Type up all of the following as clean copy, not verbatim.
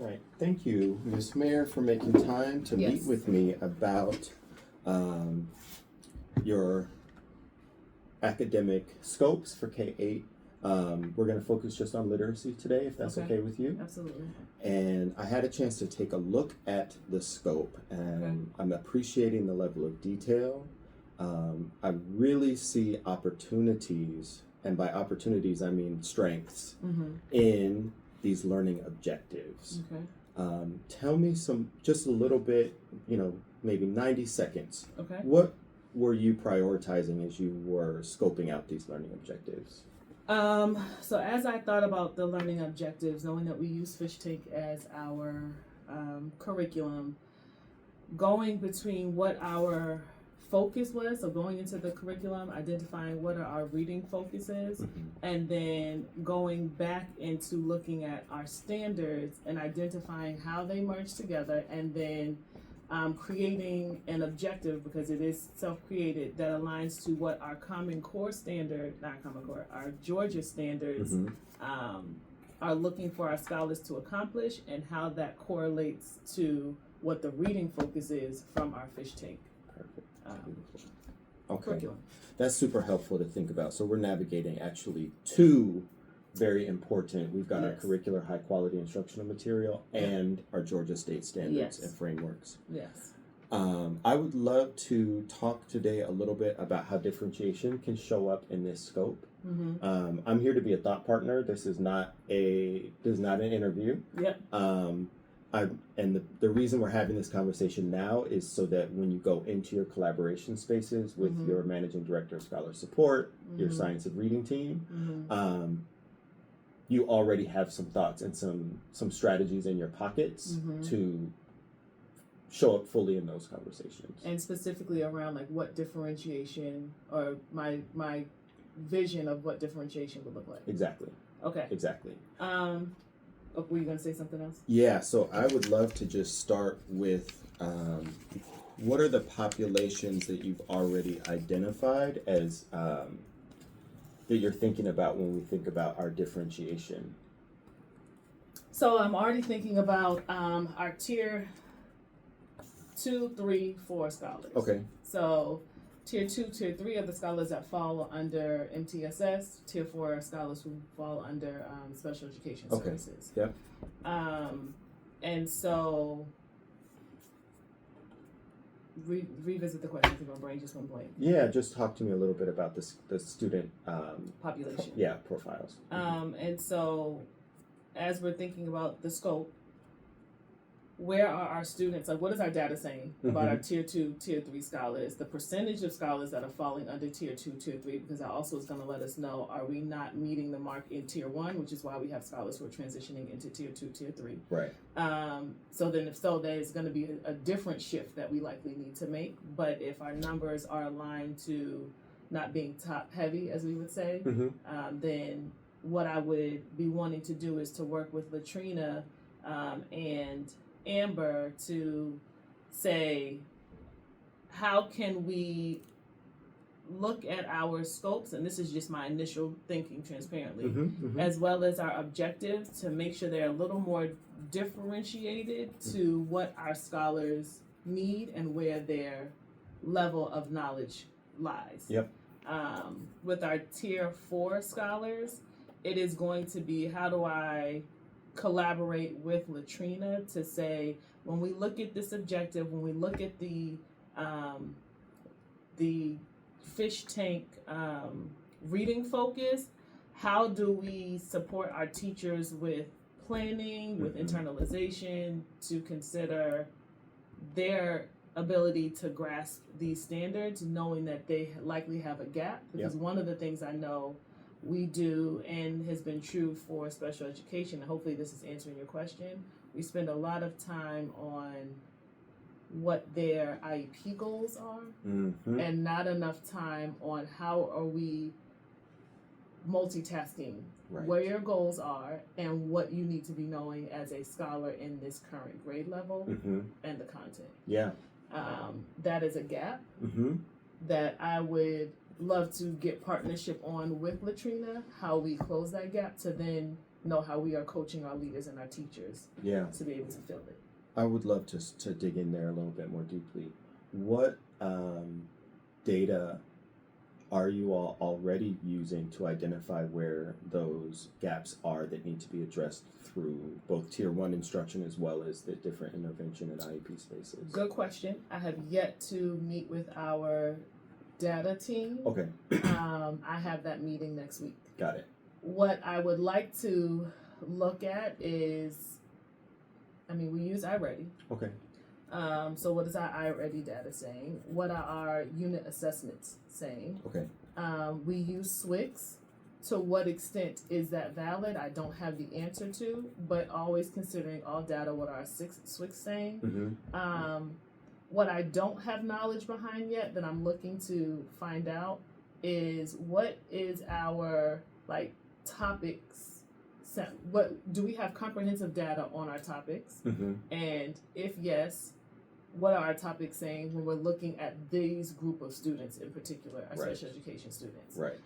Right. Thank you, Ms. Mayer, for making time to meet Yes. with me about your academic scopes for K-8. We're going to focus just on literacy today, if that's okay with you. Absolutely. And I had a chance to take a look at the scope, and I'm appreciating the level of detail. I really see opportunities, and by opportunities I mean strengths, in these learning objectives. Tell me just a little bit, maybe 90 seconds. What were you prioritizing as you were scoping out these learning objectives? So as I thought about the learning objectives, knowing that we use Fish Tank as our curriculum, going between what our focus was, so going into the curriculum, identifying what are our reading focuses, and then going back into looking at our standards and identifying how they merge together, and then creating an objective, because it is self-created, that aligns to what our Common Core standard, not Common Core, our Georgia standards are looking for our scholars to accomplish, and how that correlates to what the reading focus is from our Fish Tank. Okay, curriculum. That's super helpful to think about. So we're navigating actually two very important. We've got our curricular high quality instructional material and our Georgia State standards and frameworks. I would love to talk today a little bit about how differentiation can show up in this scope. I'm here to be a thought partner. This is not an interview. And the reason we're having this conversation now is so that when you go into your collaboration spaces with your managing director of scholar support, your science of reading team, you already have some thoughts and some strategies in your pockets to show up fully in those conversations. And specifically around like what differentiation, or my vision of what differentiation would look like. Exactly. Okay. Exactly. Were you going to say something else? Yeah, so I would love to just start with what are the populations that you've already identified as that you're thinking about when we think about our differentiation? So I'm already thinking about our tier 2, 3, 4 scholars. Okay. So tier 2, tier 3 are the scholars that fall under MTSS. Tier 4 are scholars who fall under special education services. Yep. And so revisit the question because my brain just went blank. Yeah, just talk to me a little bit about the student population. Profiles. And so as we're thinking about the scope, where are our students, like what is our data saying about our tier 2, tier 3 scholars, the percentage of scholars that are falling under tier 2, tier 3, because that also is going to let us know, are we not meeting the mark in tier 1, which is why we have scholars who are transitioning into tier 2, tier 3. Right. So then if so, there's going to be a different shift that we likely need to make. But if our numbers are aligned to not being top heavy, as we would say, then what I would be wanting to do is to work with Latrina and Amber to say, how can we look at our scopes, and this is just my initial thinking transparently, as well as our objectives, to make sure they're a little more differentiated to what our scholars need and where their level of knowledge lies. With our tier 4 scholars, it is going to be, how do I collaborate with Latrina to say, when we look at this objective, when we look at the Fish Tank reading focus, how do we support our teachers with planning, with internalization, to consider their ability to grasp these standards, knowing that they likely have a gap? Because one of the things I know we do, and has been true for special education, and hopefully this is answering your question, we spend a lot of time on what their IEP goals are, and not enough time on how are we multitasking where your goals are and what you need to be knowing as a scholar in this current grade level and the content. That is a gap that I would love to get partnership on with Latrina, how we close that gap to then know how we are coaching our leaders and our teachers Yeah. to be able to fill it. I would love to dig in there a little bit more deeply. What data are you all already using to identify where those gaps are that need to be addressed through both Tier 1 instruction as well as the different intervention and IEP spaces? Good question. I have yet to meet with our data team. Okay, I have that meeting next week. got it. What I would like to look at is, we use iReady. Okay. So what is our iReady data saying? What are our unit assessments saying? Okay. We use SWIX. To what extent is that valid? I don't have the answer to, but always considering all data, what are SWIX saying? Mm-hmm. What I don't have knowledge behind yet that I'm looking to find out is what is our topics. What do we have comprehensive data on our topics? Mm-hmm. And if yes, what are our topics saying when we're looking at these group of students in particular, our Right. special education students? Right.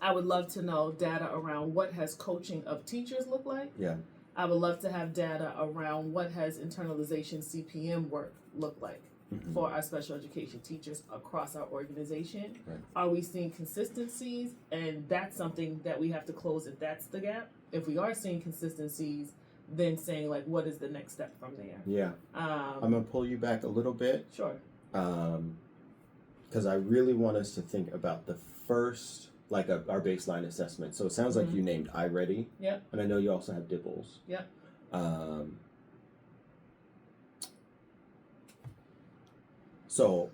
I would love to know data around what has coaching of teachers look like. Yeah. I would love to have data around what has internalization CPM work look like Mm-hmm. for our special education teachers across our organization. Right. Are we seeing consistencies? And that's something that we have to close if that's the gap. If we are seeing consistencies, then saying what is the next step from there? Yeah. I'm gonna pull you back a little bit. Sure. Because I really want us to think about the first, our baseline assessment. So it sounds like Mhm. you named iReady. Yep. And I know you also have Dibbles. Yep. So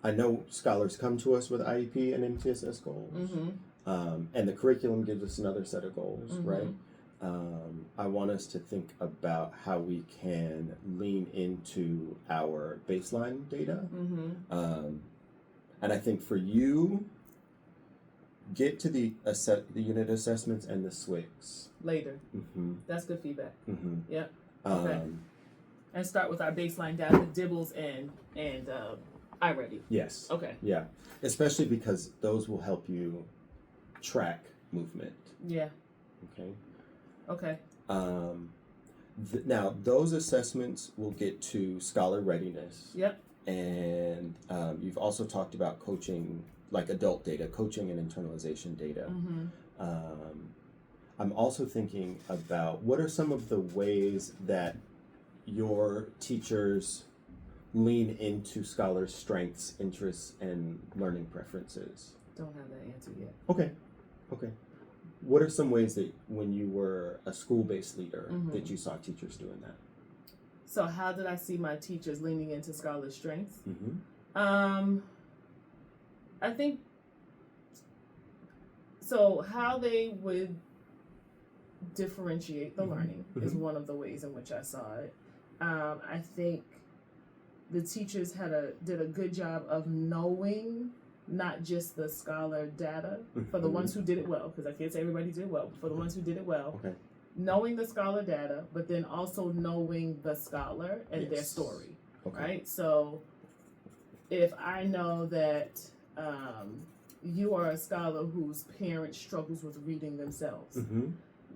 I know scholars come to us with IEP and MTSS goals. Mm-hmm. And the curriculum gives us another set of goals, Mhm. right? I want us to think about how we can lean into our baseline data. Mm-hmm. And I think for you, get to the unit assessments and the SWIX. Later. Mm-hmm. That's good feedback. Mm-hmm. Yep. Okay. And start with our baseline data, Dibbles and iReady. Yes. Okay. Yeah. Especially because those will help you track movement. Yeah. Okay. Okay. Now, those assessments will get to scholar readiness. Yep. And you've also talked about coaching, adult data, coaching and internalization data. Mm-hmm. I'm also thinking about what are some of the ways that your teachers lean into scholars' strengths, interests, and learning preferences? Don't have that answer yet. Okay. What are some ways that when you were a school-based leader Mhm. that you saw teachers doing that? So how did I see my teachers leaning into scholar strengths? Mm-hmm. I think so. How they would differentiate the Mhm. learning is Mhm. one of the ways in which I saw it. I think the teachers did a good job of knowing not just the scholar data for the Mhm. ones who did it well, because I can't say everybody did well, but for the ones who did it well, Okay. knowing the scholar data, but then also knowing the scholar and their Yes. story, Okay. right? So if I know that you are a scholar whose parent struggles with reading themselves, Mm-hmm.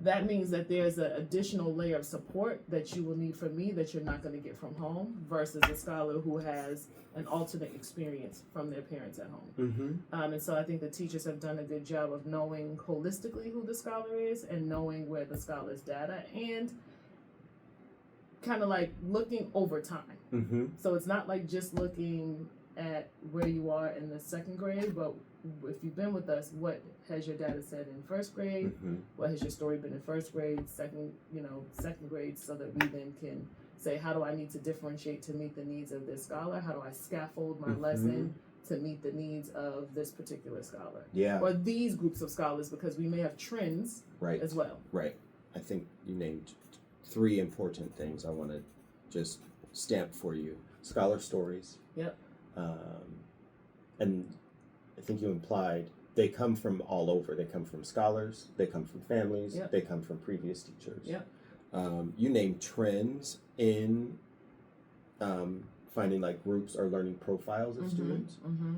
that means that there's an additional layer of support that you will need from me that you're not going to get from home versus a scholar who has an alternate experience from their parents at home. Mm-hmm. And so I think the teachers have done a good job of knowing holistically who the scholar is and knowing where the scholar's data and kind of looking over time. Mm-hmm. So it's not just looking at where you are in the second grade, but if you've been with us, what has your data said in first grade? Mm-hmm. What has your story been in first grade, second grade, so that we then can say, how do I need to differentiate to meet the needs of this scholar? How do I scaffold my Mhm. lesson to meet the needs of this particular scholar? Yeah. Or these groups of scholars, because we may have trends Right. as well. Right. I think you named 3 important things I want to just stamp for you. Scholar stories. Yep. And I think you implied they come from all over. They come from scholars. They come from families. Yep. They come from previous teachers. Yep. You named trends in finding groups or learning profiles of students. Mm-hmm.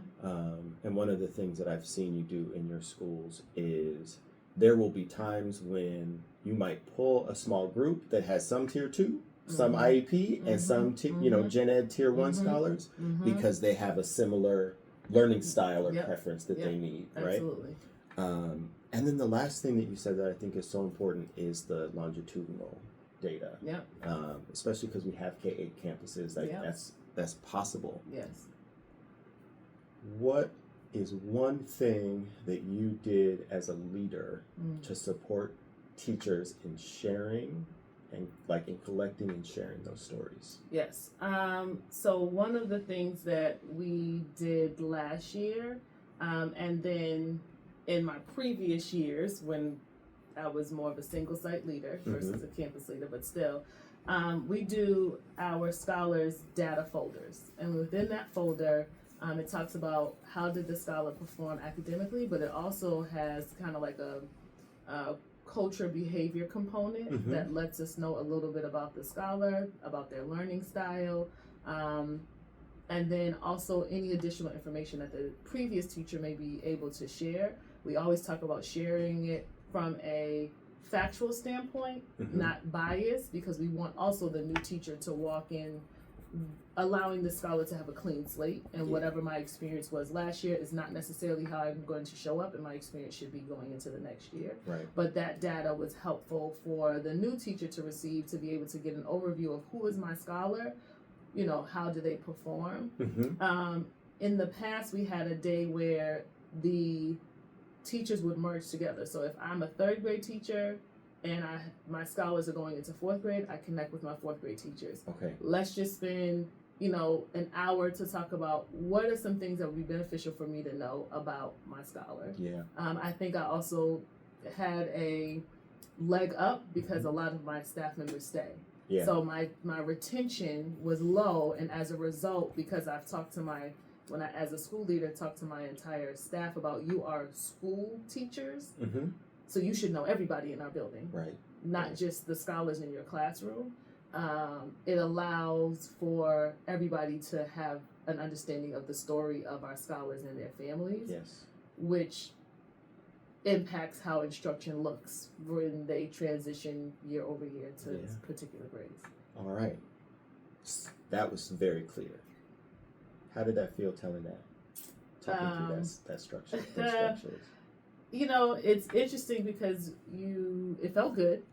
And one of the things that I've seen you do in your schools is there will be times when you might pull a small group that has some tier 2, some IEP, and some gen ed tier 1 scholars, because they have a similar learning style or preference that they need, right? Absolutely. And then the last thing that you said that I think is so important is the longitudinal data. Yep. Especially because we have K-8 campuses, that's possible. Yes. What is one thing that you did as a leader to support teachers in sharing and in collecting and sharing those stories? Yes. So one of the things that we did last year, and then in my previous years when I was more of a single site leader versus a campus leader, but still, we do our scholars data folders, and within that folder, it talks about how did the scholar perform academically, but it also has kind of like a culture behavior component that lets us know a little bit about the scholar, about their learning style, and then also any additional information that the previous teacher may be able to share. We always talk about sharing it from a factual standpoint, not biased, because we want also the new teacher to walk in allowing the scholar to have a clean slate, and whatever my experience was last year is not necessarily how I'm going to show up, and my experience should be going into the next year. Right. But that data was helpful for the new teacher to receive, to be able to get an overview of who is my scholar, how do they perform. In the past, we had a day where the teachers would merge together. So if I'm a third grade teacher and my scholars are going into fourth grade, I connect with my fourth grade teachers. Okay. Let's just spend, an hour to talk about what are some things that would be beneficial for me to know about my scholar. Yeah. I think I also had a leg up because a lot of my staff members stay. Yeah. So my retention was low, and as a result, because I've talked to as a school leader, talked to my entire staff about, you are school teachers, so you should know everybody in our building, right? Not just the scholars in your classroom. It allows for everybody to have an understanding of the story of our scholars and their families, yes, which impacts how instruction looks when they transition year over year to particular grades. All right, that was very clear. How did that feel telling that? Talking through that structure. It's interesting because it felt good.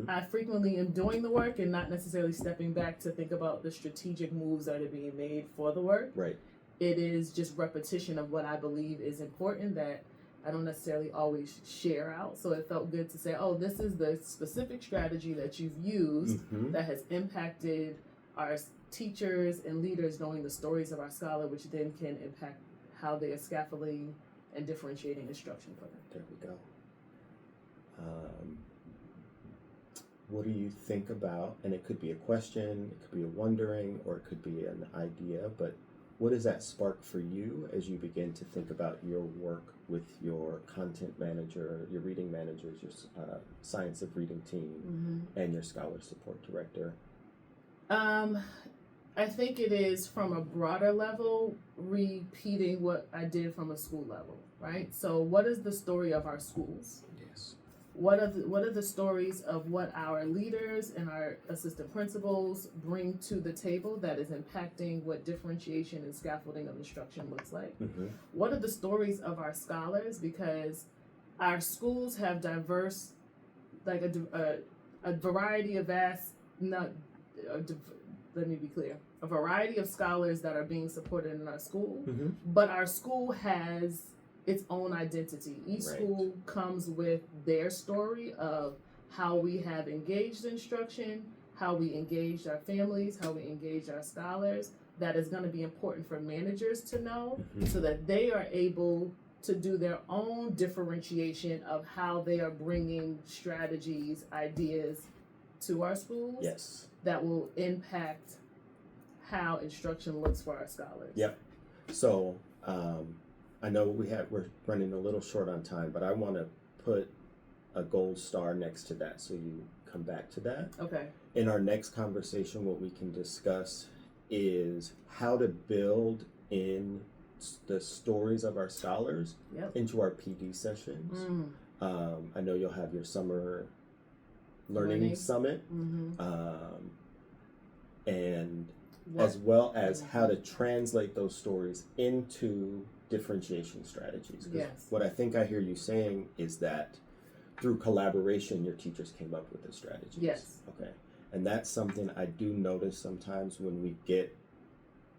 I frequently am doing the work and not necessarily stepping back to think about the strategic moves that are being made for the work. Right. It is just repetition of what I believe is important that I don't necessarily always share out. So it felt good to say, oh, this is the specific strategy that you've used that has impacted our teachers and leaders knowing the stories of our scholar, which then can impact how they are scaffolding and differentiating instruction for them. There we go. What do you think about, and it could be a question, it could be a wondering, or it could be an idea, but what does that spark for you as you begin to think about your work with your content manager, your reading managers, your science of reading team, and your scholar support director? I think it is from a broader level, repeating what I did from a school level, right? So what is the story of our schools? Yes. What are the stories of what our leaders and our assistant principals bring to the table that is impacting what differentiation and scaffolding of instruction looks like? What are the stories of our scholars? Because our schools have diverse, like a variety of let me be clear, a variety of scholars that are being supported in our school, but our school has its own identity. Each school comes with their story of how we have engaged instruction, how we engaged our families, how we engaged our scholars. That is going to be important for managers to know so that they are able to do their own differentiation of how they are bringing strategies, ideas to our schools. Yes. That will impact how instruction looks for our scholars. Yep. So I know we're running a little short on time, but I want to put a gold star next to that so you come back to that. Okay. In our next conversation, what we can discuss is how to build in the stories of our scholars into our PD sessions. I know you'll have your summer learning summit, and as well as how to translate those stories into differentiation strategies. 'Cause Yes. what I think I hear you saying is that through collaboration, your teachers came up with the strategies. Yes. Okay. And that's something I do notice sometimes when we get,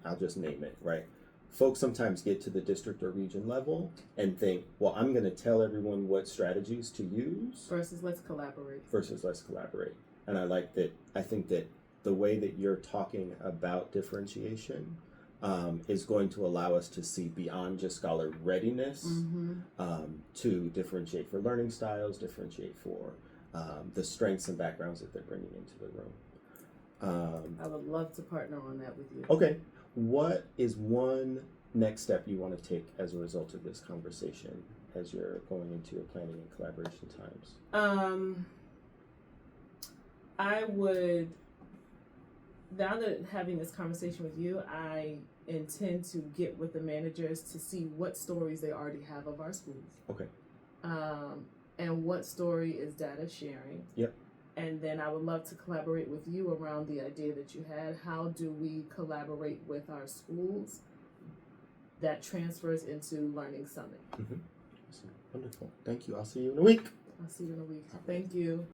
I'll just name it, right? Folks sometimes get to the district or region level and think, well, I'm going to tell everyone what strategies to use Versus let's collaborate. And I think that the way that you're talking about differentiation is going to allow us to see beyond just scholar readiness to differentiate for learning styles, differentiate for the strengths and backgrounds that they're bringing into the room. I would love to partner on that with you. Okay. What is one next step you want to take as a result of this conversation as you're going into your planning and collaboration times? I would, now that having this conversation with you, I intend to get with the managers to see what stories they already have of our schools. Okay. And what story is data sharing. Yep. And then I would love to collaborate with you around the idea that you had. How do we collaborate with our schools that transfers into Learning Summit? Awesome. Wonderful. Thank you. I'll see you in a week. I'll see you in a week. Thank you.